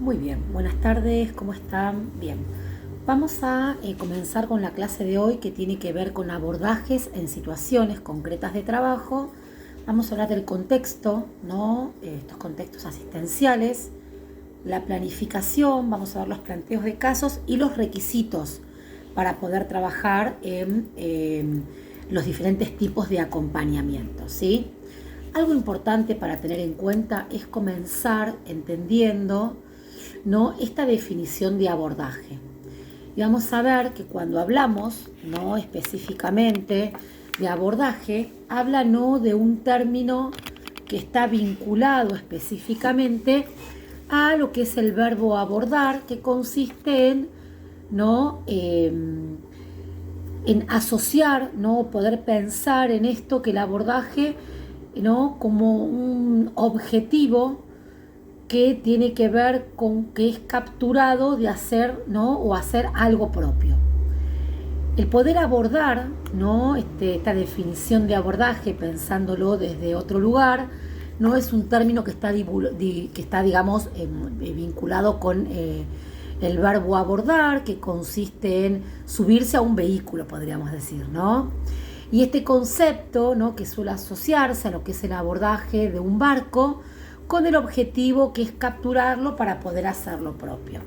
Muy bien, buenas tardes, ¿cómo están? Bien, vamos a comenzar con la clase de hoy que tiene que ver con abordajes en situaciones concretas de trabajo. Vamos a hablar del contexto, ¿no? Estos contextos asistenciales, la planificación, vamos a ver los planteos de casos y los requisitos para poder trabajar en los diferentes tipos de acompañamiento, ¿sí? Algo importante para tener en cuenta es comenzar entendiendo, ¿no?, esta definición de abordaje. Y vamos a ver que cuando hablamos, ¿no?, específicamente de abordaje, habla no de un término que está vinculado específicamente a lo que es el verbo abordar, que consiste en, ¿no?, en asociar, ¿no?, poder pensar en esto, que el abordaje, ¿no?, como un objetivo que tiene que ver con que es capturado de hacer, ¿no?, o hacer algo propio. El poder abordar, ¿no?, esta definición de abordaje, pensándolo desde otro lugar, no es un término que está digamos, vinculado con el verbo abordar, que consiste en subirse a un vehículo, podríamos decir, ¿no? Y este concepto, ¿no?, que suele asociarse a lo que es el abordaje de un barco, con el objetivo que es capturarlo para poder hacerlo propio.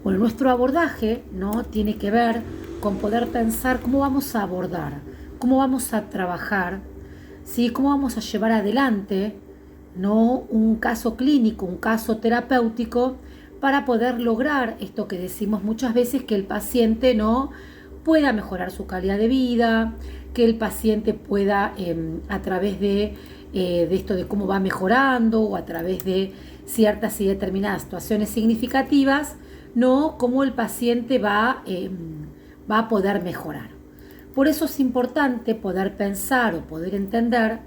Bueno, nuestro abordaje, ¿no?, tiene que ver con poder pensar cómo vamos a abordar, cómo vamos a trabajar, ¿sí?, cómo vamos a llevar adelante, ¿no?, un caso clínico, un caso terapéutico, para poder lograr esto que decimos muchas veces, que el paciente, ¿no?, pueda mejorar su calidad de vida, que el paciente pueda, a través de esto de cómo va mejorando, o a través de ciertas y determinadas situaciones significativas, ¿no?, cómo el paciente va a poder mejorar. Por eso es importante poder pensar o poder entender,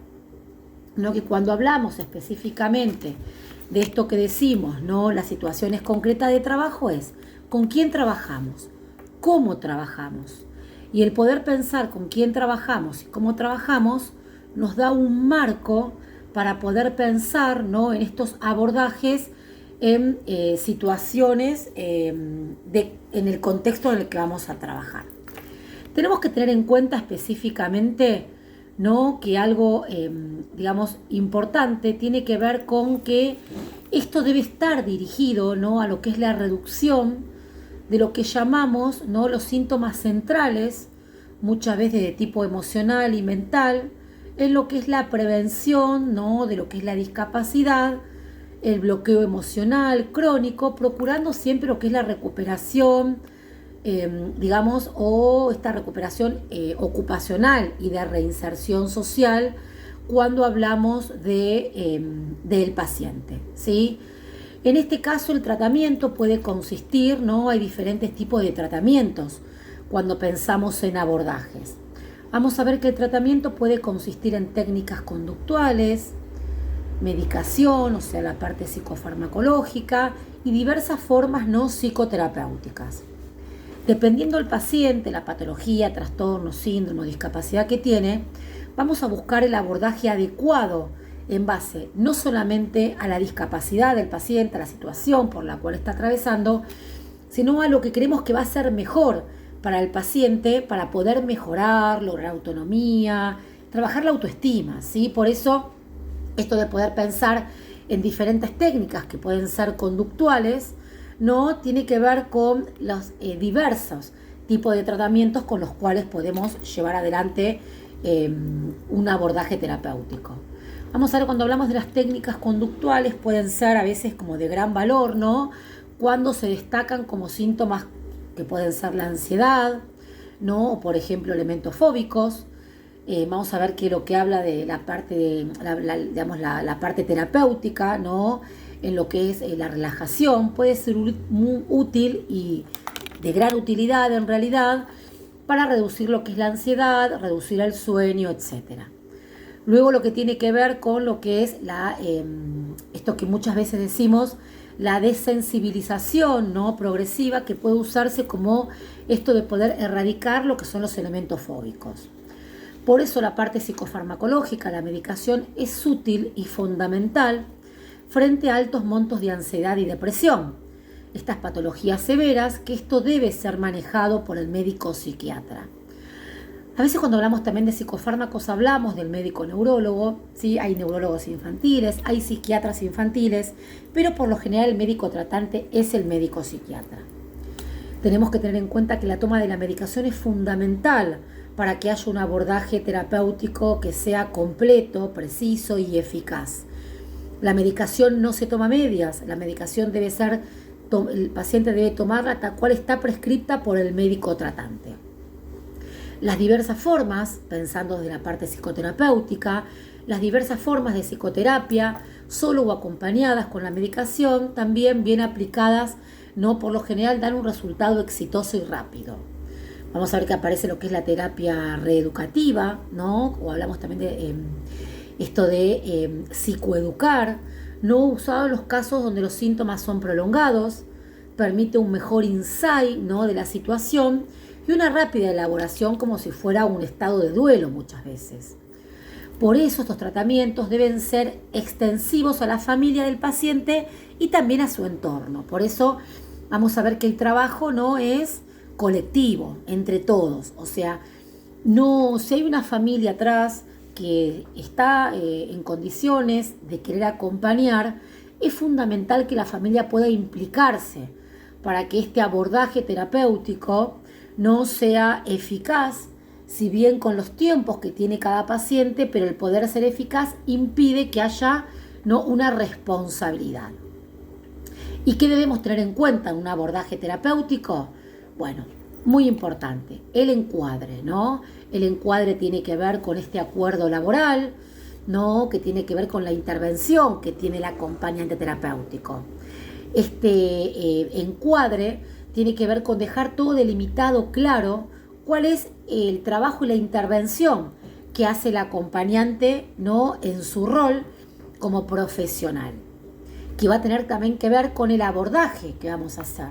¿no?, que cuando hablamos específicamente de esto que decimos, ¿no?, las situaciones concretas de trabajo, es con quién trabajamos, cómo trabajamos. Y el poder pensar con quién trabajamos y cómo trabajamos nos da un marco para poder pensar, ¿no?, en estos abordajes en situaciones en el contexto en el que vamos a trabajar. Tenemos que tener en cuenta específicamente, ¿no?, que algo, digamos, importante tiene que ver con que esto debe estar dirigido, ¿no?, a lo que es la reducción de lo que llamamos, ¿no?, los síntomas centrales, muchas veces de tipo emocional y mental, en lo que es la prevención, ¿no?, de lo que es la discapacidad, el bloqueo emocional crónico, procurando siempre lo que es la recuperación, digamos, o esta recuperación ocupacional y de reinserción social cuando hablamos del paciente, ¿sí? En este caso el tratamiento puede consistir, ¿no?, hay diferentes tipos de tratamientos cuando pensamos en abordajes. Vamos a ver que el tratamiento puede consistir en técnicas conductuales, medicación, o sea, la parte psicofarmacológica, y diversas formas no psicoterapéuticas. Dependiendo del paciente, la patología, trastorno, síndrome o discapacidad que tiene, vamos a buscar el abordaje adecuado en base no solamente a la discapacidad del paciente, a la situación por la cual está atravesando, sino a lo que creemos que va a ser mejor para el paciente, para poder mejorar, lograr autonomía, trabajar la autoestima, ¿sí? Por eso, esto de poder pensar en diferentes técnicas que pueden ser conductuales, ¿no?, tiene que ver con los diversos tipos de tratamientos con los cuales podemos llevar adelante un abordaje terapéutico. Vamos a ver, cuando hablamos de las técnicas conductuales, pueden ser a veces como de gran valor, ¿no?, cuando se destacan como síntomas que pueden ser la ansiedad, ¿no?, o por ejemplo elementos fóbicos. Vamos a ver que lo que habla de la parte de la parte terapéutica, ¿no?, en lo que es la relajación, puede ser muy útil y de gran utilidad en realidad para reducir lo que es la ansiedad, reducir el sueño, etc. Luego lo que tiene que ver con lo que es esto que muchas veces decimos, la desensibilización, ¿no?, progresiva, que puede usarse como esto de poder erradicar lo que son los elementos fóbicos. Por eso la parte psicofarmacológica, la medicación, es útil y fundamental frente a altos montos de ansiedad y depresión. estas patologías severas, que esto debe ser manejado por el médico psiquiatra. A veces cuando hablamos también de psicofármacos hablamos del médico neurólogo, ¿sí? Hay neurólogos infantiles, hay psiquiatras infantiles, pero por lo general el médico tratante es el médico psiquiatra. Tenemos que tener en cuenta que la toma de la medicación es fundamental para que haya un abordaje terapéutico que sea completo, preciso y eficaz. La medicación no se toma a medias, la medicación debe ser, el paciente debe tomarla tal cual está prescripta por el médico tratante. Las diversas formas, pensando desde la parte psicoterapéutica, las diversas formas de psicoterapia, solo o acompañadas con la medicación, también bien aplicadas, no por lo general dan un resultado exitoso y rápido. Vamos a ver que aparece lo que es la terapia reeducativa, ¿no? O hablamos también de esto de psicoeducar, no usado en los casos donde los síntomas son prolongados, permite un mejor insight, ¿no?, de la situación y una rápida elaboración como si fuera un estado de duelo muchas veces. Por eso estos tratamientos deben ser extensivos a la familia del paciente y también a su entorno. Por eso vamos a ver que el trabajo no es colectivo, entre todos. O sea, no, si hay una familia atrás que está en condiciones de querer acompañar, es fundamental que la familia pueda implicarse para que este abordaje terapéutico no sea eficaz, si bien con los tiempos que tiene cada paciente, pero el poder ser eficaz impide que haya, ¿no?, una responsabilidad. ¿Y qué debemos tener en cuenta en un abordaje terapéutico? Bueno, muy importante, el encuadre, ¿no? El encuadre tiene que ver con este acuerdo laboral, ¿no?, que tiene que ver con la intervención que tiene el acompañante terapéutico. Este encuadre tiene que ver con dejar todo delimitado claro cuál es el trabajo y la intervención que hace el acompañante, ¿no?, en su rol como profesional, que va a tener también que ver con el abordaje que vamos a hacer.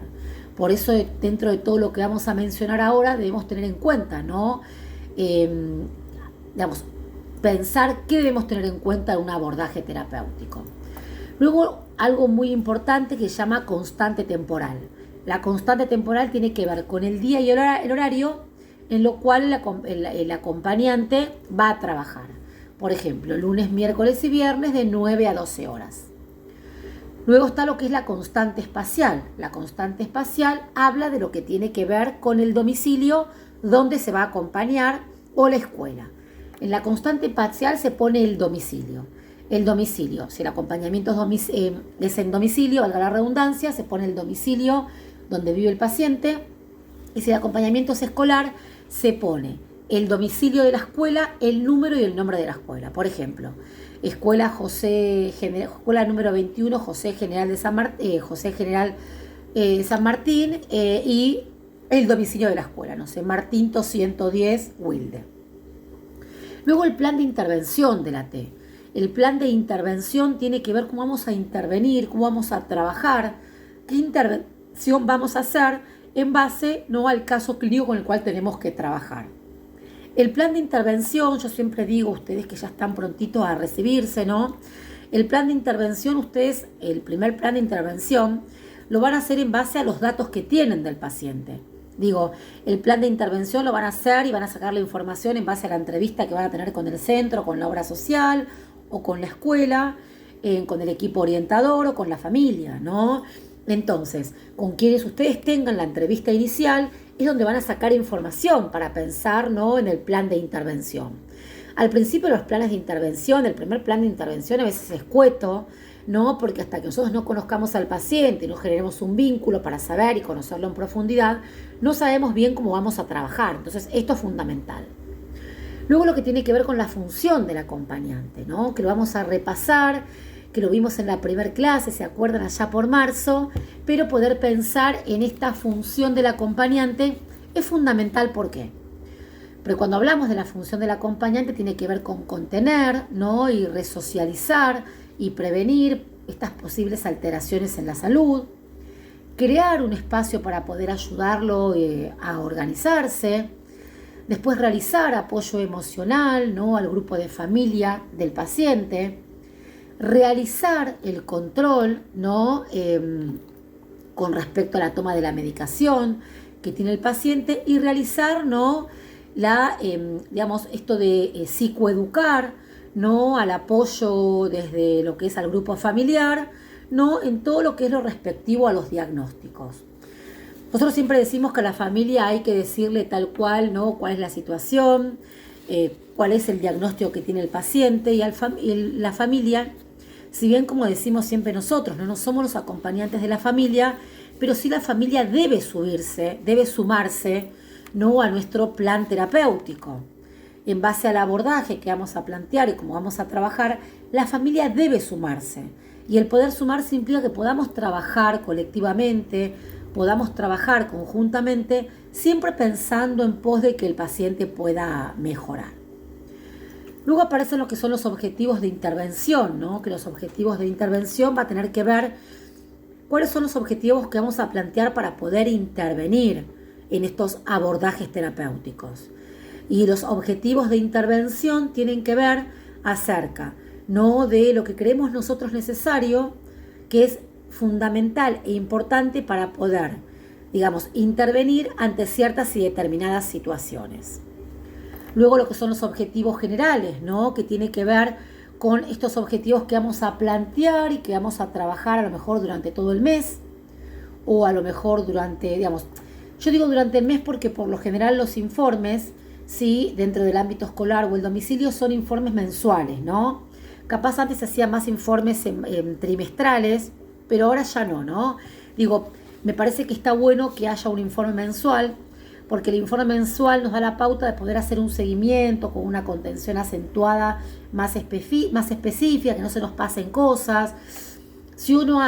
Por eso, dentro de todo lo que vamos a mencionar ahora, debemos tener en cuenta, ¿no? Pensar qué debemos tener en cuenta en un abordaje terapéutico. Luego, algo muy importante que se llama constante temporal. La constante temporal tiene que ver con el día y el horario en lo cual el acompañante va a trabajar. Por ejemplo, lunes, miércoles y viernes de 9 a 12 horas. Luego está lo que es la constante espacial. La constante espacial habla de lo que tiene que ver con el domicilio donde se va a acompañar o la escuela. En la constante espacial se pone el domicilio. El domicilio, si el acompañamiento es en domicilio, valga la redundancia, se pone el domicilio donde vive el paciente, y si el acompañamiento es escolar, se pone el domicilio de la escuela, el número y el nombre de la escuela. Por ejemplo, escuela número 21, José General San Martín, y el domicilio de la escuela, no sé, Martinto 110, Wilde. Luego el plan de intervención de la T. El plan de intervención tiene que ver cómo vamos a intervenir, cómo vamos a trabajar, qué intervención vamos a hacer en base, ¿no?, al caso clínico con el cual tenemos que trabajar. El plan de intervención, yo siempre digo a ustedes que ya están prontitos a recibirse, ¿no? El plan de intervención, ustedes, el primer plan de intervención, lo van a hacer en base a los datos que tienen del paciente. Digo, el plan de intervención lo van a hacer y van a sacar la información en base a la entrevista que van a tener con el centro, con la obra social o con la escuela, con el equipo orientador o con la familia, ¿no? Entonces, con quienes ustedes tengan la entrevista inicial es donde van a sacar información para pensar, ¿no?, en el plan de intervención. Al principio los planes de intervención, el primer plan de intervención a veces es escueto, ¿no?, porque hasta que nosotros no conozcamos al paciente y no generemos un vínculo para saber y conocerlo en profundidad, no sabemos bien cómo vamos a trabajar. Entonces, esto es fundamental. Luego lo que tiene que ver con la función del acompañante, ¿no?, que lo vamos a repasar, que lo vimos en la primera clase, se acuerdan, allá por marzo, pero poder pensar en esta función del acompañante es fundamental. ¿Por qué? Porque cuando hablamos de la función del acompañante tiene que ver con contener, ¿no?, y resocializar y prevenir estas posibles alteraciones en la salud, crear un espacio para poder ayudarlo a organizarse, después realizar apoyo emocional, ¿no?, al grupo de familia del paciente, realizar el control, ¿no?, con respecto a la toma de la medicación que tiene el paciente y realizar, ¿no?, esto de psicoeducar, ¿no?, al apoyo desde lo que es al grupo familiar, ¿no?, en todo lo que es lo respectivo a los diagnósticos. Nosotros siempre decimos que a la familia hay que decirle tal cual, ¿no?, cuál es la situación, cuál es el diagnóstico que tiene el paciente, y la familia, si bien como decimos siempre nosotros, no somos los acompañantes de la familia, pero sí la familia debe sumarse, ¿no?, a nuestro plan terapéutico. En base al abordaje que vamos a plantear y cómo vamos a trabajar, la familia debe sumarse. Y el poder sumarse implica que podamos trabajar colectivamente, podamos trabajar conjuntamente, siempre pensando en pos de que el paciente pueda mejorar. Luego aparecen lo que son los objetivos de intervención, ¿no?, que los objetivos de intervención va a tener que ver cuáles son los objetivos que vamos a plantear para poder intervenir en estos abordajes terapéuticos. Y los objetivos de intervención tienen que ver acerca, ¿no?, de lo que creemos nosotros necesario, que es fundamental e importante para poder, intervenir ante ciertas y determinadas situaciones. Luego lo que son los objetivos generales, ¿no?, que tiene que ver con estos objetivos que vamos a plantear y que vamos a trabajar a lo mejor durante todo el mes, o a lo mejor durante, yo digo durante el mes porque por lo general los informes, sí, dentro del ámbito escolar o el domicilio son informes mensuales, ¿no? Capaz antes se hacían más informes trimestrales, pero ahora ya no. Me parece que está bueno que haya un informe mensual, porque el informe mensual nos da la pauta de poder hacer un seguimiento con una contención acentuada más específica, que no se nos pasen cosas. Si uno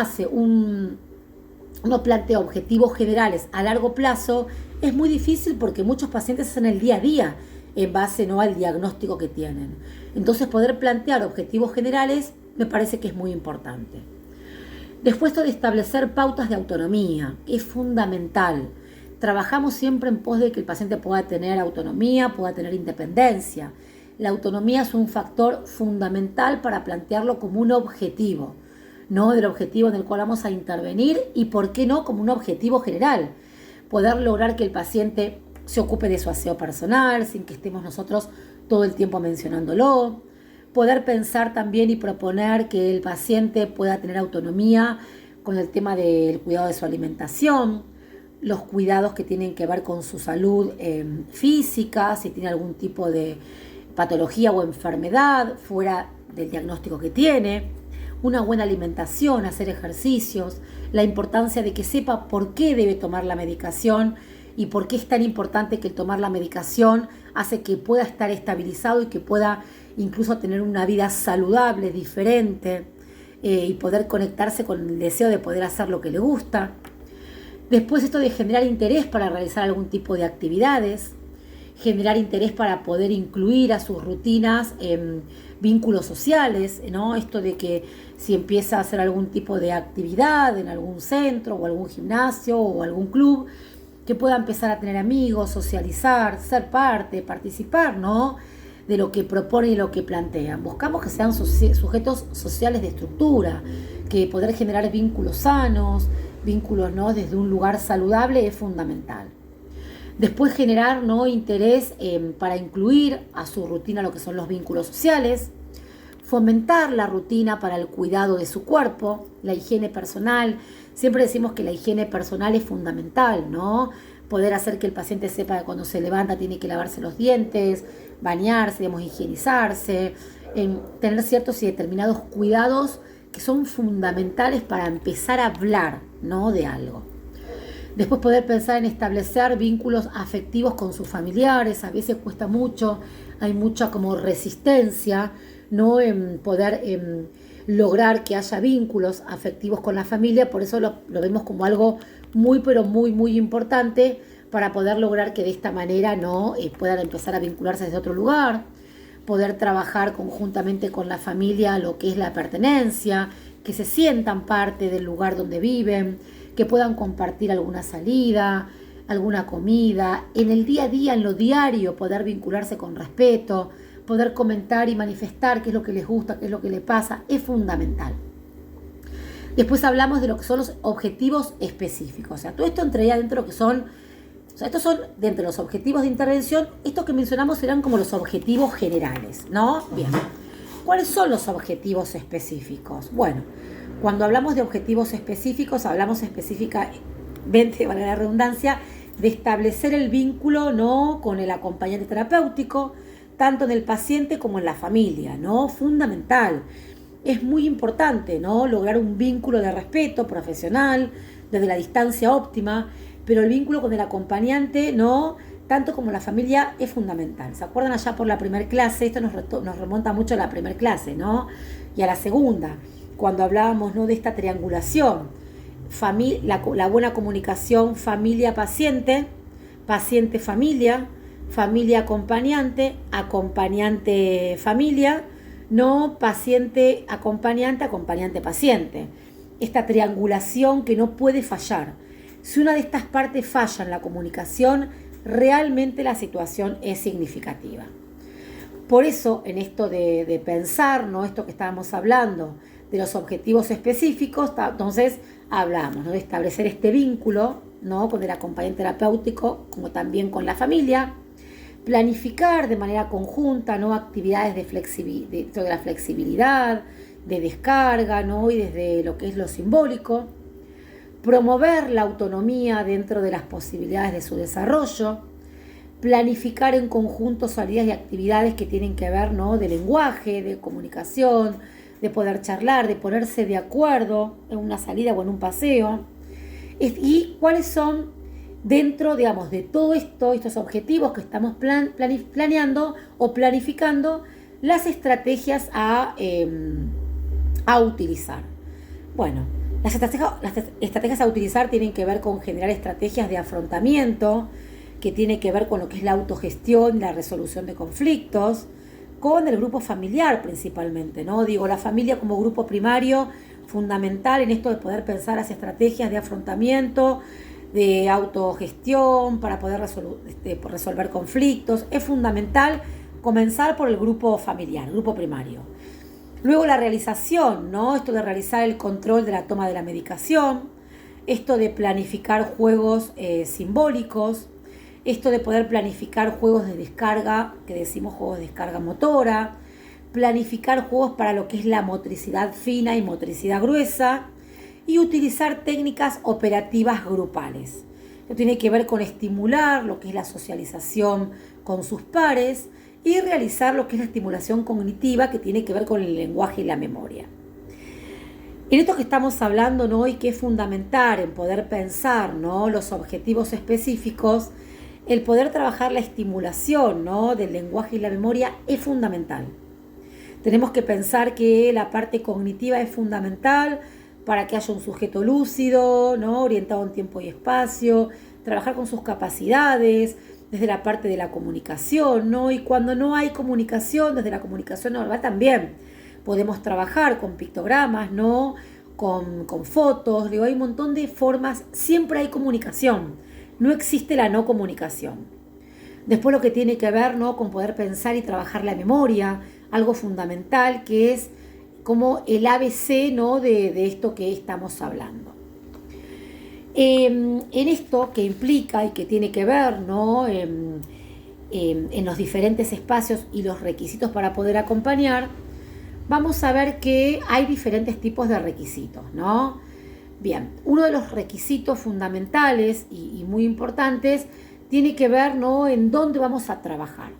plantea objetivos generales a largo plazo, es muy difícil porque muchos pacientes hacen el día a día en base, ¿no?, al diagnóstico que tienen. Entonces, poder plantear objetivos generales me parece que es muy importante. Después de establecer pautas de autonomía, que es fundamental. Trabajamos siempre en pos de que el paciente pueda tener autonomía, pueda tener independencia. La autonomía es un factor fundamental para plantearlo como un objetivo, ¿no?, del objetivo en el cual vamos a intervenir, y por qué no como un objetivo general. Poder lograr que el paciente se ocupe de su aseo personal sin que estemos nosotros todo el tiempo mencionándolo. Poder pensar también y proponer que el paciente pueda tener autonomía con el tema del cuidado de su alimentación, los cuidados que tienen que ver con su salud física, si tiene algún tipo de patología o enfermedad fuera del diagnóstico que tiene, una buena alimentación, hacer ejercicios, la importancia de que sepa por qué debe tomar la medicación y por qué es tan importante que el tomar la medicación hace que pueda estar estabilizado y que pueda incluso tener una vida saludable, diferente, y poder conectarse con el deseo de poder hacer lo que le gusta. Después esto de generar interés para realizar algún tipo de actividades, generar interés para poder incluir a sus rutinas vínculos sociales, ¿no? Esto de que si empieza a hacer algún tipo de actividad en algún centro o algún gimnasio o algún club, que pueda empezar a tener amigos, socializar, ser parte, participar, ¿no?, de lo que propone y lo que plantean. Buscamos que sean sujetos sociales de estructura, que poder generar vínculos sanos, vínculos, ¿no?, desde un lugar saludable es fundamental. Después generar, ¿no?, interés para incluir a su rutina lo que son los vínculos sociales, fomentar la rutina para el cuidado de su cuerpo, la higiene personal. Siempre decimos que la higiene personal es fundamental, ¿no? Poder hacer que el paciente sepa que cuando se levanta tiene que lavarse los dientes, bañarse, higienizarse, tener ciertos y determinados cuidados que son fundamentales para empezar a hablar, ¿no?, de algo. Después poder pensar en establecer vínculos afectivos con sus familiares. A veces cuesta mucho, hay mucha como resistencia, ¿no?, en poder lograr que haya vínculos afectivos con la familia. Por eso lo vemos como algo muy, pero muy, muy importante para poder lograr que de esta manera, ¿no?, puedan empezar a vincularse desde otro lugar, poder trabajar conjuntamente con la familia lo que es la pertenencia, que se sientan parte del lugar donde viven, que puedan compartir alguna salida, alguna comida, en el día a día, en lo diario, poder vincularse con respeto, poder comentar y manifestar qué es lo que les gusta, qué es lo que les pasa, es fundamental. Después hablamos de lo que son los objetivos específicos. O sea, todo esto entraría dentro de lo que son, o sea, estos son dentro de los objetivos de intervención. Estos que mencionamos serán como los objetivos generales, ¿no? Bien. ¿Cuáles son los objetivos específicos? Bueno, cuando hablamos de objetivos específicos, hablamos específicamente, vale la redundancia, de establecer el vínculo, ¿no?, con el acompañante terapéutico, tanto en el paciente como en la familia, ¿no? Fundamental. Es muy importante, ¿no?, lograr un vínculo de respeto profesional, desde la distancia óptima, pero el vínculo con el acompañante, ¿no?, tanto como la familia, es fundamental. ¿Se acuerdan allá por la primera clase? Esto nos remonta mucho a la primera clase, ¿no? Y a la segunda, cuando hablábamos, ¿no?, de esta triangulación. La buena comunicación familia-paciente, paciente-familia, familia-acompañante, acompañante-familia, no paciente-acompañante, acompañante-paciente. Esta triangulación que no puede fallar. Si una de estas partes falla en la comunicación, realmente la situación es significativa. Por eso, en esto de pensar, ¿no?, esto que estábamos hablando, de los objetivos específicos, entonces hablamos, ¿no?, de establecer este vínculo, ¿no?, con el acompañante terapéutico, como también con la familia, planificar de manera conjunta, ¿no?, actividades de la flexibilidad, de descarga, ¿no?, y desde lo que es lo simbólico, promover la autonomía dentro de las posibilidades de su desarrollo, planificar en conjunto salidas y actividades que tienen que ver, ¿no?, de lenguaje, de comunicación, de poder charlar, de ponerse de acuerdo en una salida o en un paseo. Y cuáles son, dentro, digamos, de todo esto, estos objetivos que estamos planeando o planificando, las estrategias a utilizar. Bueno, las estrategias a utilizar tienen que ver con generar estrategias de afrontamiento, que tiene que ver con lo que es la autogestión, la resolución de conflictos, con el grupo familiar principalmente, ¿no? Digo, la familia como grupo primario, fundamental en esto de poder pensar las estrategias de afrontamiento, de autogestión, para poder resolver conflictos. Es fundamental comenzar por el grupo familiar, grupo primario. Luego la realización, ¿no? Esto de realizar el control de la toma de la medicación, esto de planificar juegos simbólicos, esto de poder planificar juegos de descarga, que decimos juegos de descarga motora, planificar juegos para lo que es la motricidad fina y motricidad gruesa, y utilizar técnicas operativas grupales. Esto tiene que ver con estimular lo que es la socialización con sus pares, y realizar lo que es la estimulación cognitiva, que tiene que ver con el lenguaje y la memoria. En esto que estamos hablando, ¿no?, y que es fundamental en poder pensar, ¿no?, los objetivos específicos, el poder trabajar la estimulación, ¿no?, del lenguaje y la memoria es fundamental. Tenemos que pensar que la parte cognitiva es fundamental para que haya un sujeto lúcido, ¿no?, orientado en tiempo y espacio, trabajar con sus capacidades, desde la parte de la comunicación, ¿no? Y cuando no hay comunicación, desde la comunicación no verbal también podemos trabajar con pictogramas, ¿no?, con fotos. Digo, hay un montón de formas, siempre hay comunicación, no existe la no comunicación. Después lo que tiene que ver, ¿no?, con poder pensar y trabajar la memoria, algo fundamental que es como el ABC, ¿no?, de esto que estamos hablando. En esto que implica y que tiene que ver, ¿no?, en los diferentes espacios y los requisitos para poder acompañar, vamos a ver que hay diferentes tipos de requisitos, ¿no? Bien, uno de los requisitos fundamentales y muy importantes tiene que ver, ¿no?, en dónde vamos a trabajar.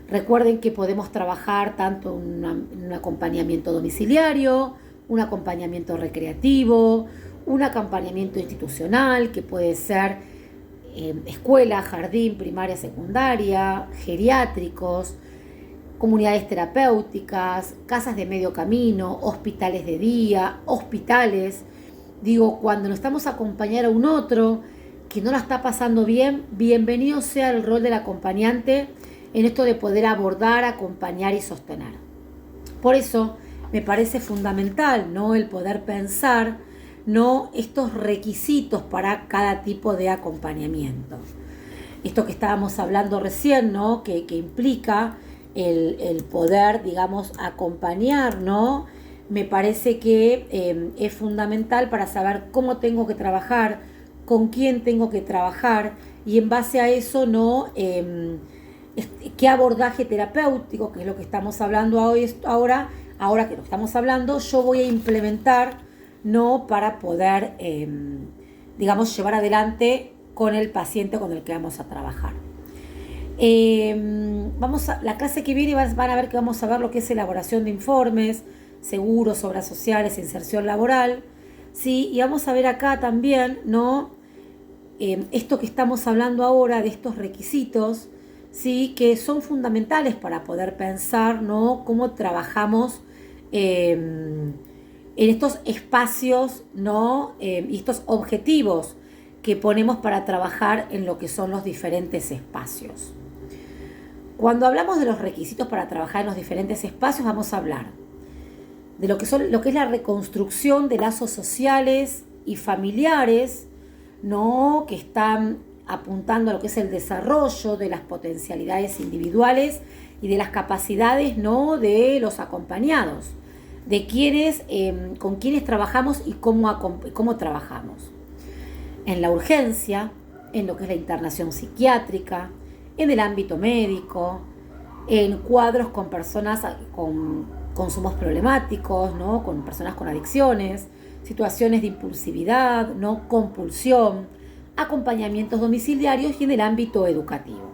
Recuerden que podemos trabajar tanto en un acompañamiento domiciliario, un acompañamiento recreativo, un acompañamiento institucional, que puede ser escuela, jardín, primaria, secundaria, geriátricos, comunidades terapéuticas, casas de medio camino, hospitales de día, hospitales. Digo, cuando nos estamos a acompañar a un otro que no la está pasando bien, bienvenido sea el rol del acompañante en esto de poder abordar, acompañar y sostener. Por eso me parece fundamental, ¿no?, el poder pensar, ¿no?, estos requisitos para cada tipo de acompañamiento. Esto que estábamos hablando recién, ¿no?, que implica el poder, digamos, acompañar, ¿no?, me parece que es fundamental para saber cómo tengo que trabajar, con quién tengo que trabajar y en base a eso, ¿no? Qué abordaje terapéutico, que es lo que estamos hablando ahora que lo estamos hablando, yo voy a implementar, ¿no? Para poder, digamos, llevar adelante con el paciente con el que vamos a trabajar. La clase que viene van a ver que vamos a ver lo que es elaboración de informes, seguros, obras sociales, inserción laboral, ¿sí? Y vamos a ver acá también, ¿no? Esto que estamos hablando ahora de estos requisitos, ¿sí? Que son fundamentales para poder pensar, ¿no? Cómo trabajamos en estos espacios, ¿no? Y estos objetivos que ponemos para trabajar en lo que son los diferentes espacios. Cuando hablamos de los requisitos para trabajar en los diferentes espacios, vamos a hablar de lo que es la reconstrucción de lazos sociales y familiares, ¿no? Que están apuntando a lo que es el desarrollo de las potencialidades individuales y de las capacidades, ¿no? De los acompañados, de quienes, con quienes trabajamos y cómo trabajamos. En la urgencia, en lo que es la internación psiquiátrica, en el ámbito médico, en cuadros con personas con consumos problemáticos, ¿no? Con personas con adicciones, situaciones de impulsividad, ¿no? Compulsión, acompañamientos domiciliarios y en el ámbito educativo.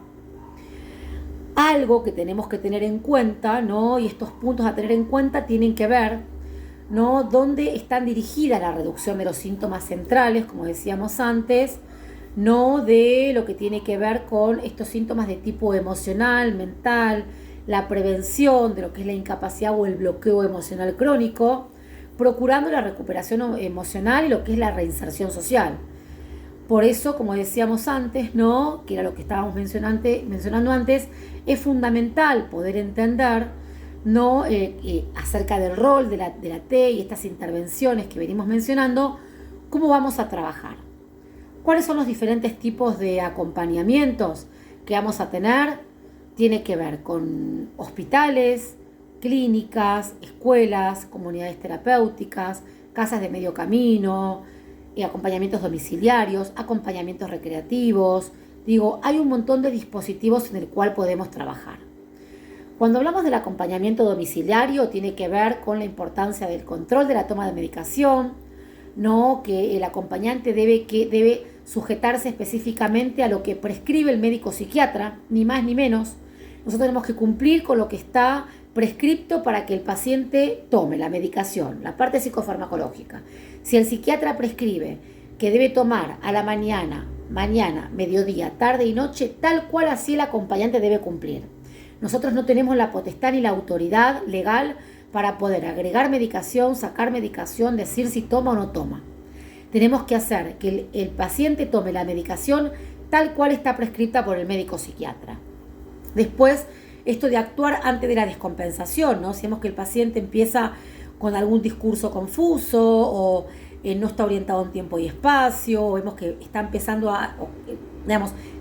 Algo que tenemos que tener en cuenta, ¿no? Y estos puntos a tener en cuenta tienen que ver, ¿no? Dónde están dirigidas la reducción de los síntomas centrales, como decíamos antes, no de lo que tiene que ver con estos síntomas de tipo emocional, mental, la prevención de lo que es la incapacidad o el bloqueo emocional crónico, procurando la recuperación emocional y lo que es la reinserción social. Por eso, como decíamos antes, ¿no? Que era lo que estábamos mencionando antes, es fundamental poder entender, ¿no? Acerca del rol de la T y estas intervenciones que venimos mencionando, cómo vamos a trabajar. ¿Cuáles son los diferentes tipos de acompañamientos que vamos a tener? Tiene que ver con hospitales, clínicas, escuelas, comunidades terapéuticas, casas de medio camino, acompañamientos domiciliarios, acompañamientos recreativos. Hay un montón de dispositivos en el cual podemos trabajar. Cuando hablamos del acompañamiento domiciliario, tiene que ver con la importancia del control de la toma de medicación, ¿no? Que el acompañante debe sujetarse específicamente a lo que prescribe el médico psiquiatra, ni más ni menos. Nosotros tenemos que cumplir con lo que está prescripto para que el paciente tome la medicación, la parte psicofarmacológica. Si el psiquiatra prescribe que debe tomar a la mañana, mediodía, tarde y noche, tal cual así el acompañante debe cumplir. Nosotros no tenemos la potestad ni la autoridad legal para poder agregar medicación, sacar medicación, decir si toma o no toma. Tenemos que hacer que el paciente tome la medicación tal cual está prescrita por el médico psiquiatra. Después, esto de actuar antes de la descompensación, ¿no? Si vemos que el paciente empieza con algún discurso confuso o no está orientado en tiempo y espacio, o vemos que está empezando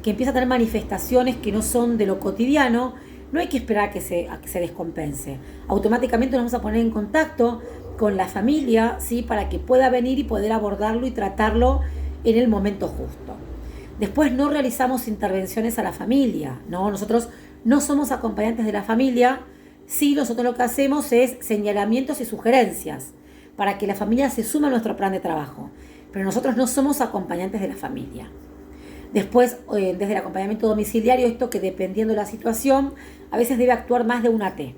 que empieza a tener manifestaciones que no son de lo cotidiano, no hay que esperar a que se descompense. Automáticamente nos vamos a poner en contacto con la familia, ¿sí? Para que pueda venir y poder abordarlo y tratarlo en el momento justo. Después no realizamos intervenciones a la familia, ¿no? Nosotros no somos acompañantes de la familia, sí, nosotros lo que hacemos es señalamientos y sugerencias para que la familia se sume a nuestro plan de trabajo, pero nosotros no somos acompañantes de la familia. Después, desde el acompañamiento domiciliario, esto que dependiendo de la situación, a veces debe actuar más de una T.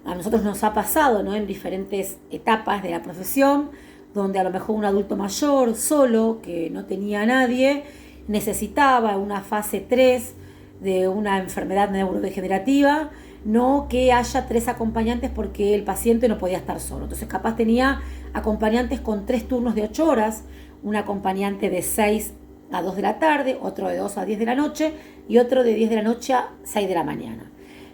A nosotros nos ha pasado, ¿no? En diferentes etapas de la profesión, donde a lo mejor un adulto mayor, solo, que no tenía a nadie, necesitaba una fase 3 de una enfermedad neurodegenerativa, no que haya 3 acompañantes porque el paciente no podía estar solo. Entonces capaz tenía acompañantes con 3 turnos de 8 horas, un acompañante de 6 a 2 de la tarde, otro de 2 a 10 de la noche y otro de 10 de la noche a 6 de la mañana.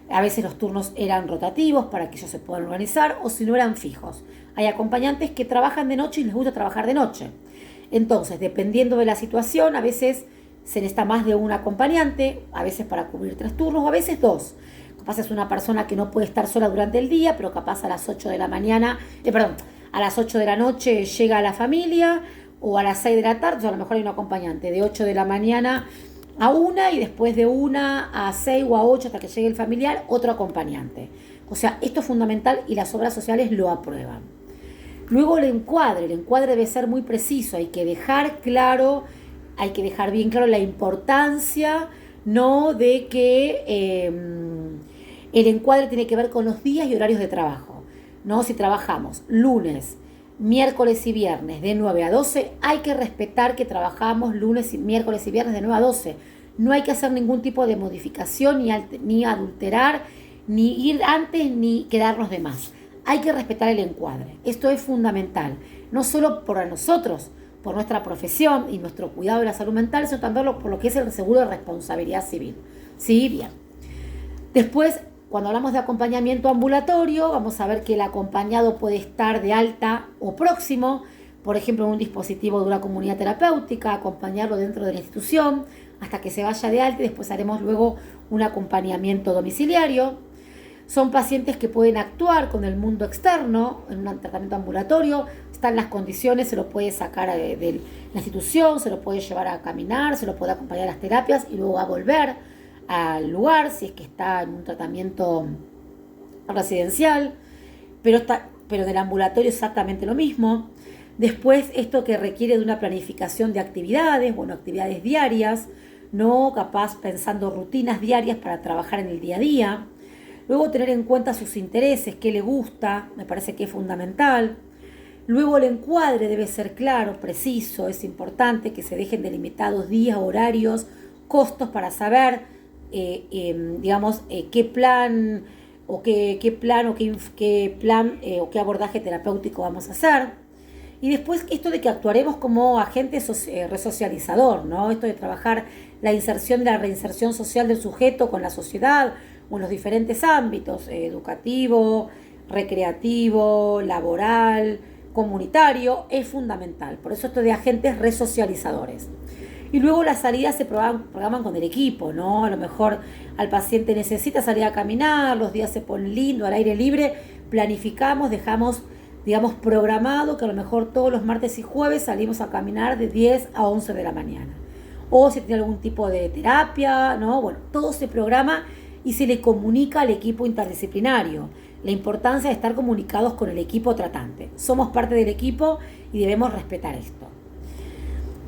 A veces los turnos eran rotativos para que ellos se puedan organizar o si no eran fijos. Hay acompañantes que trabajan de noche y les gusta trabajar de noche. Entonces, dependiendo de la situación, a veces se necesita más de un acompañante, a veces para cubrir 3 turnos o a veces 2. Capaz es una persona que no puede estar sola durante el día, pero capaz a las 8 de la mañana, a las 8 de la noche llega a la familia, o a las 6 de la tarde, o sea, a lo mejor hay un acompañante, de 8 de la mañana a 1 y después de 1 a 6 o a 8 hasta que llegue el familiar, otro acompañante. O sea, esto es fundamental y las obras sociales lo aprueban. Luego el encuadre debe ser muy preciso, hay que dejar bien claro la importancia, ¿no?, de que el encuadre tiene que ver con los días y horarios de trabajo, ¿no? Si trabajamos lunes, miércoles y viernes de 9 a 12, hay que respetar que trabajamos miércoles y viernes de 9 a 12. No hay que hacer ningún tipo de modificación, ni adulterar, ni ir antes, ni quedarnos de más. Hay que respetar el encuadre. Esto es fundamental, no solo por nosotros, por nuestra profesión y nuestro cuidado de la salud mental, sino también por lo que es el seguro de responsabilidad civil. Sí, bien. Después, cuando hablamos de acompañamiento ambulatorio, vamos a ver que el acompañado puede estar de alta o próximo, por ejemplo, en un dispositivo de una comunidad terapéutica, acompañarlo dentro de la institución hasta que se vaya de alta y después haremos luego un acompañamiento domiciliario. Son pacientes que pueden actuar con el mundo externo en un tratamiento ambulatorio, están las condiciones, se lo puede sacar de la institución, se lo puede llevar a caminar, se lo puede acompañar a las terapias y luego va a volver al lugar si es que está en un tratamiento residencial, pero en el ambulatorio exactamente lo mismo. Después, esto que requiere de una planificación de actividades, actividades diarias, no capaz pensando rutinas diarias para trabajar en el día a día. Luego tener en cuenta sus intereses, qué le gusta, me parece que es fundamental. Luego el encuadre debe ser claro, preciso, es importante que se dejen delimitados días, horarios, costos para saber, qué plan o qué abordaje terapéutico vamos a hacer. Y después esto de que actuaremos como agente resocializador, ¿no? Esto de trabajar la reinserción social del sujeto con la sociedad o en los diferentes ámbitos, educativo, recreativo, laboral, comunitario, es fundamental. Por eso esto de agentes resocializadores. Y luego las salidas se programan con el equipo, ¿no? A lo mejor al paciente necesita salir a caminar, los días se ponen lindos, al aire libre, planificamos, dejamos, programado que a lo mejor todos los martes y jueves salimos a caminar de 10 a 11 de la mañana. O si tiene algún tipo de terapia, ¿no? Todo se programa y se le comunica al equipo interdisciplinario. La importancia de estar comunicados con el equipo tratante. Somos parte del equipo y debemos respetar esto.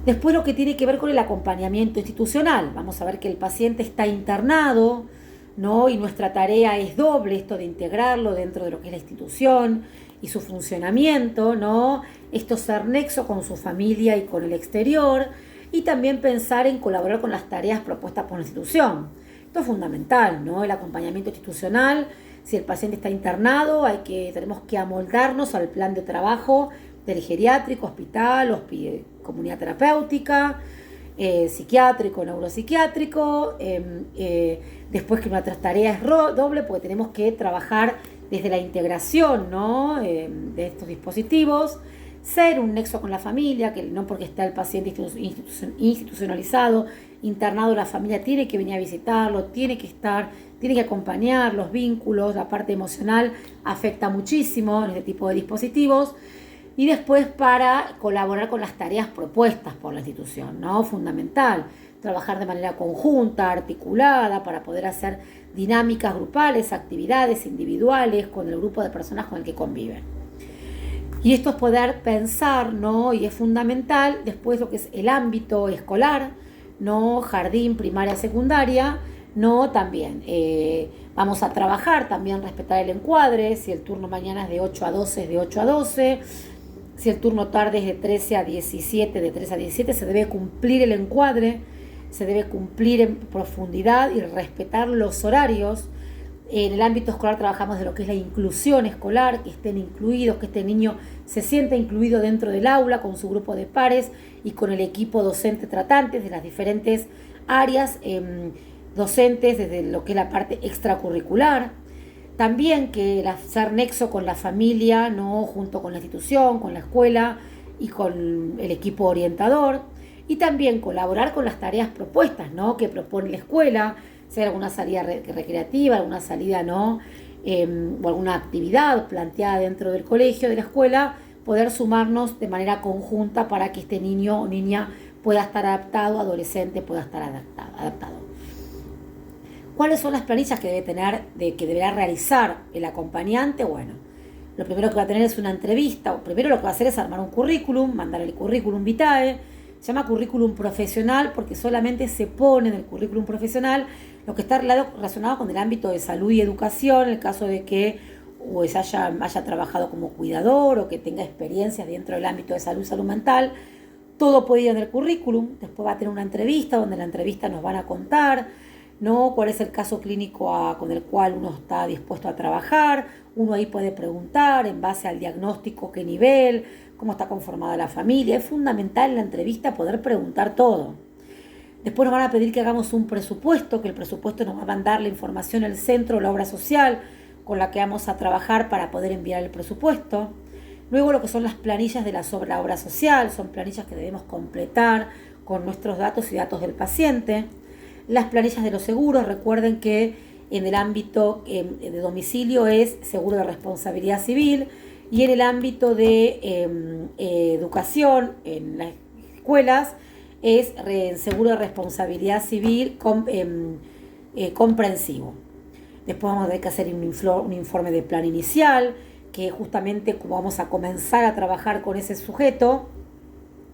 Después lo que tiene que ver con el acompañamiento institucional. Vamos a ver que el paciente está internado, ¿no? Y nuestra tarea es doble, esto de integrarlo dentro de lo que es la institución y su funcionamiento, ¿no? Esto ser nexo con su familia y con el exterior, y también pensar en colaborar con las tareas propuestas por la institución. Esto es fundamental, ¿no? El acompañamiento institucional. Si el paciente está internado, tenemos que amoldarnos al plan de trabajo del geriátrico, hospital, comunidad terapéutica, psiquiátrico, neuropsiquiátrico. Después que nuestra tarea es doble, porque tenemos que trabajar desde la integración, ¿no? De estos dispositivos, ser un nexo con la familia, que no porque está el paciente institucionalizado, internado, la familia tiene que venir a visitarlo, tiene que acompañar los vínculos, la parte emocional afecta muchísimo en este tipo de dispositivos. Y después para colaborar con las tareas propuestas por la institución, ¿no? Fundamental, trabajar de manera conjunta, articulada, para poder hacer dinámicas grupales, actividades individuales con el grupo de personas con el que conviven. Y esto es poder pensar, ¿no? Y es fundamental después lo que es el ámbito escolar, ¿no? Jardín, primaria, secundaria, ¿no? También vamos a trabajar, también respetar el encuadre, si el turno mañana es de 8 a 12, es de 8 a 12, si el turno tarde es de 13 a 17, de 13 a 17, se debe cumplir el encuadre, se debe cumplir en profundidad y respetar los horarios. En el ámbito escolar trabajamos de lo que es la inclusión escolar, que estén incluidos, que este niño se sienta incluido dentro del aula con su grupo de pares y con el equipo docente tratante de las diferentes áreas docentes, desde lo que es la parte extracurricular. También que ser nexo con la familia, ¿no? Junto con la institución, con la escuela y con el equipo orientador. Y también colaborar con las tareas propuestas, ¿no? Que propone la escuela, sea alguna salida recreativa, alguna salida no, o alguna actividad planteada dentro del colegio, de la escuela, poder sumarnos de manera conjunta para que este niño o niña pueda estar adaptado, adolescente pueda estar adaptado. ¿Cuáles son las planillas que que deberá realizar el acompañante? Bueno, lo primero que va a tener es una entrevista, o primero lo que va a hacer es armar un currículum, mandar el currículum vitae. Se llama currículum profesional porque solamente se pone en el currículum profesional lo que está relacionado con el ámbito de salud y educación, en el caso de que haya trabajado como cuidador o que tenga experiencias dentro del ámbito de salud mental. Todo puede ir en el currículum. Después va a tener una entrevista donde en la entrevista nos van a contar, ¿no?, cuál es el caso clínico con el cual uno está dispuesto a trabajar. Uno ahí puede preguntar en base al diagnóstico qué nivel, cómo está conformada la familia. Es fundamental en la entrevista poder preguntar todo. Después nos van a pedir que hagamos un presupuesto, que el presupuesto nos va a mandar la información al centro, la obra social con la que vamos a trabajar para poder enviar el presupuesto. Luego lo que son las planillas de la obra social, son planillas que debemos completar con nuestros datos y datos del paciente. Las planillas de los seguros, recuerden que en el ámbito de domicilio es seguro de responsabilidad civil y en el ámbito de educación en las escuelas es seguro de responsabilidad civil comprensivo. Después vamos a tener que hacer un informe de plan inicial, que justamente como vamos a comenzar a trabajar con ese sujeto,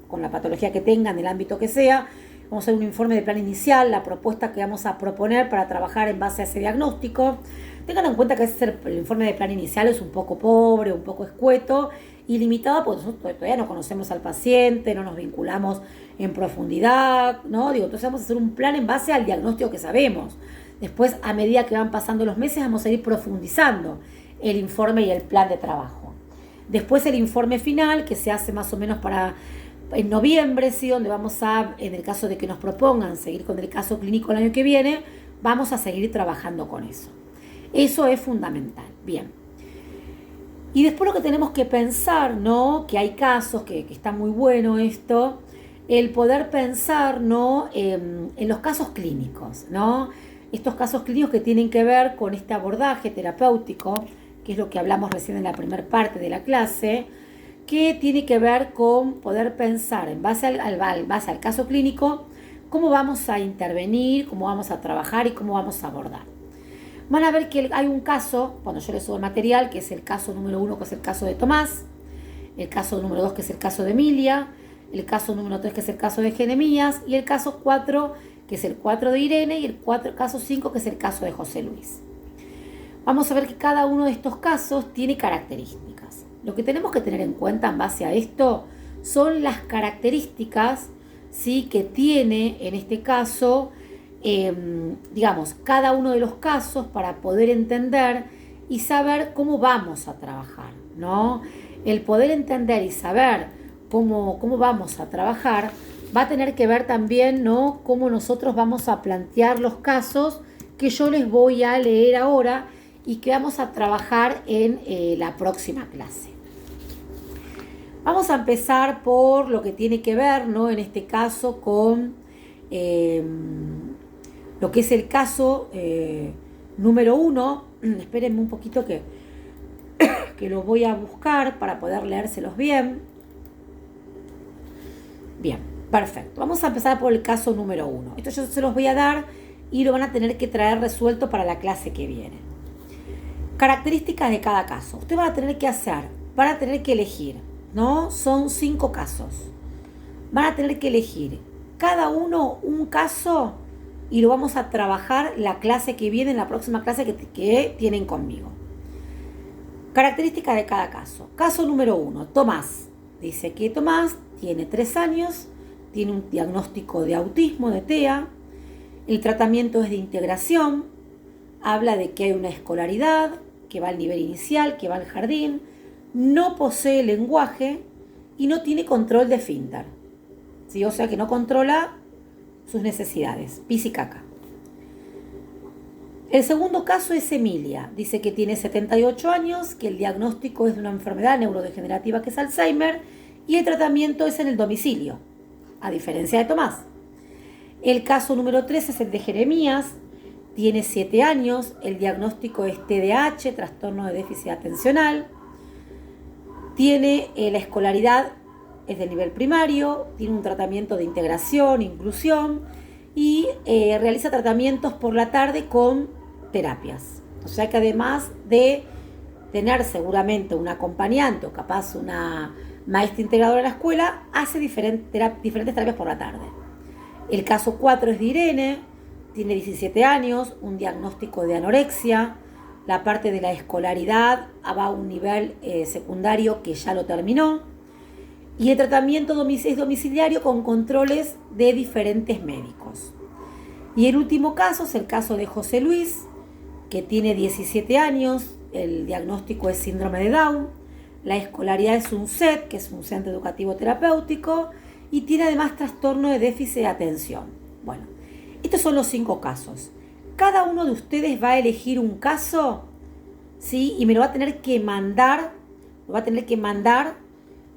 con la patología que tenga, en el ámbito que sea, vamos a hacer un informe de plan inicial, la propuesta que vamos a proponer para trabajar en base a ese diagnóstico. Tengan en cuenta que el informe de plan inicial es un poco pobre, un poco escueto y limitado porque nosotros todavía no conocemos al paciente, no nos vinculamos en profundidad, ¿no? Entonces vamos a hacer un plan en base al diagnóstico que sabemos. Después, a medida que van pasando los meses, vamos a ir profundizando el informe y el plan de trabajo. Después el informe final, que se hace más o menos en noviembre, ¿sí?, donde vamos a, en el caso de que nos propongan seguir con el caso clínico el año que viene, vamos a seguir trabajando con eso. Eso es fundamental. Bien. Y después lo que tenemos que pensar, ¿no?, que hay casos, que está muy bueno esto, el poder pensar, ¿no?, en los casos clínicos, ¿no? Estos casos clínicos que tienen que ver con este abordaje terapéutico, que es lo que hablamos recién en la primera parte de la clase, que tiene que ver con poder pensar en base al caso clínico, cómo vamos a intervenir, cómo vamos a trabajar y cómo vamos a abordar. Van a ver que hay un caso, cuando yo les subo el material, que es el caso número 1, que es el caso de Tomás, el caso número 2, que es el caso de Emilia, el caso número 3, que es el caso de Jeremías, y el caso 4, que es el 4 de Irene, y el caso 5, que es el caso de José Luis. Vamos a ver que cada uno de estos casos tiene características. Lo que tenemos que tener en cuenta en base a esto son las características, ¿sí?, que tiene en este caso, cada uno de los casos para poder entender y saber cómo vamos a trabajar, ¿no? El poder entender y saber cómo vamos a trabajar va a tener que ver también, ¿no?, cómo nosotros vamos a plantear los casos que yo les voy a leer ahora y que vamos a trabajar en la próxima clase. Vamos a empezar por lo que tiene que ver, ¿no?, en este caso con lo que es el caso número 1. Espérenme un poquito que lo voy a buscar para poder leérselos bien. Bien, perfecto. Vamos a empezar por el caso número 1. Esto yo se los voy a dar y lo van a tener que traer resuelto para la clase que viene. Características de cada caso. Ustedes van a tener que elegir, ¿no? Son 5 casos. Van a tener que elegir cada uno un caso y lo vamos a trabajar la clase que viene, en la próxima clase que tienen conmigo. Características de cada caso. Caso número 1, Tomás. Dice que Tomás tiene 3 años, tiene un diagnóstico de autismo, de TEA. El tratamiento es de integración. Habla de que hay una escolaridad, que va al nivel inicial, que va al jardín. No posee lenguaje y no tiene control de esfínter. ¿Sí? O sea que no controla sus necesidades, pis y caca. El segundo caso es Emilia. Dice que tiene 78 años, que el diagnóstico es de una enfermedad neurodegenerativa que es Alzheimer y el tratamiento es en el domicilio, a diferencia de Tomás. El caso número 3 es el de Jeremías. tiene 7 años, el diagnóstico es TDAH, trastorno de déficit atencional, tiene la escolaridad, es de nivel primario, tiene un tratamiento de integración, inclusión y realiza tratamientos por la tarde con terapias. O sea que además de tener seguramente un acompañante o capaz una maestra integradora en la escuela, hace diferentes terapias por la tarde. El caso 4 es de Irene, tiene 17 años, un diagnóstico de anorexia, la parte de la escolaridad va a un nivel secundario que ya lo terminó, y el tratamiento es domiciliario con controles de diferentes médicos. Y el último caso es el caso de José Luis, que tiene 17 años, el diagnóstico es síndrome de Down, la escolaridad es un CET, que es un centro educativo terapéutico, y tiene además trastorno de déficit de atención. Bueno, estos son los 5 casos. Cada uno de ustedes va a elegir un caso, ¿sí? Y me lo va a tener que mandar,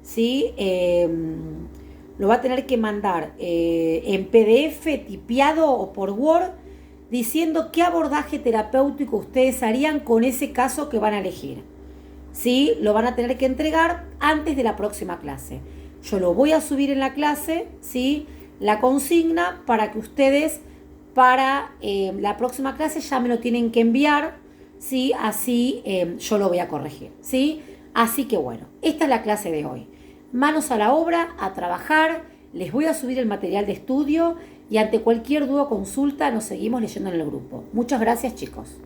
¿sí? Lo va a tener que mandar en PDF, tipeado o por Word, diciendo qué abordaje terapéutico ustedes harían con ese caso que van a elegir. ¿Sí? Lo van a tener que entregar antes de la próxima clase. Yo lo voy a subir en la clase, ¿sí? La consigna para que ustedes para la próxima clase ya me lo tienen que enviar, ¿sí? Así yo lo voy a corregir, ¿sí? Así que bueno, esta es la clase de hoy. Manos a la obra, a trabajar. Les voy a subir el material de estudio y ante cualquier duda o consulta nos seguimos leyendo en el grupo. Muchas gracias, chicos.